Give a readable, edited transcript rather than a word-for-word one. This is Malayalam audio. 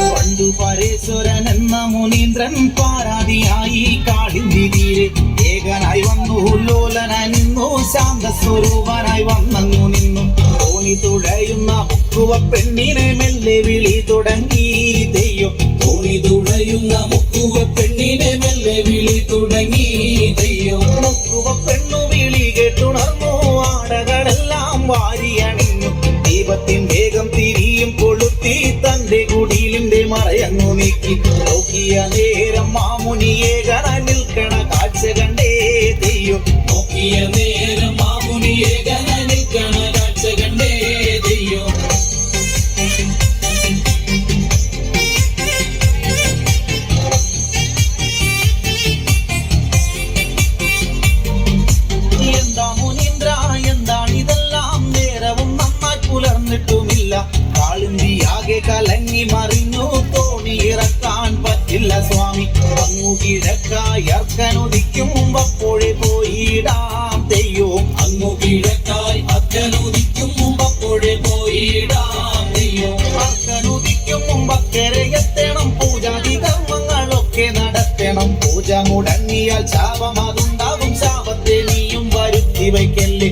പണ്ടു പരേശ്വരൻ എന്ന മുനീന്ദ്രൻ പാരാതിയായി കാളിന്തി തീരെ ഏകനായി വന്നു ലോലനായി നിന്നു ശാന്തസ്വരൂപനായി വന്നു നിന്നു തോണി തുഴയുന്ന മുക്കുവ പെണ്ണിനെ മെല്ലെ വിളി തുടങ്ങി തെയ്യം തോണി തുഴയുന്ന മുക്കുവ പെണ്ണിനെ മെല്ലെ വിളി തുടങ്ങി തെയ്യം മുക്കുവ പെണ്ണു വിളി കേട്ടുണർന്നു ആടകളെല്ലാം വാരിയണിഞ്ഞു ദീപത്തിൻ വേഗം തിരിയും കൊളുത്തി തന്റെ കുടിലിന്റെ മറയങ്ങു നീക്കി നോക്കിയ നേരം മാമുനി ഏകനായി നിൽക്കണ കാഴ്ച കണ്ടേ തെയ്യം നോക്കിയ നേരം മാമുനി ഏകനായി നിൽക്കണ കാഴ്ച കണ്ടേ തെയ്യം എന്താ മുനീന്ദ്ര എന്താണിതെല്ലാം നേരവും നന്നായി പുലർന്നിട്ടുമില്ല കാളിന്തിയാകെ കലങ്ങി മറിഞ്ഞു തോണി ഇറക്കാൻ പറ്റില്ല സ്വാമി അങ്ങു കിഴക്കായി അർക്കനുദിക്കും മുമ്പപ്പോഴേ പോയിടാം തെയ്യോ അങ്ങു കിഴക്കായി അർക്കനുദിക്കും മുമ്പപ്പോഴേ പോയിടാം തെയ്യോ അർക്കനുദിക്കും മുമ്പക്കരെ എത്തണം പൂജാതി കർമ്മങ്ങളൊക്കെ നടത്തണം പൂജ മുടങ്ങിയാൽ ശാപം അതുണ്ടാകും ശാപത്തെ നീയും വരുത്തി വയ്ക്കല്ലേ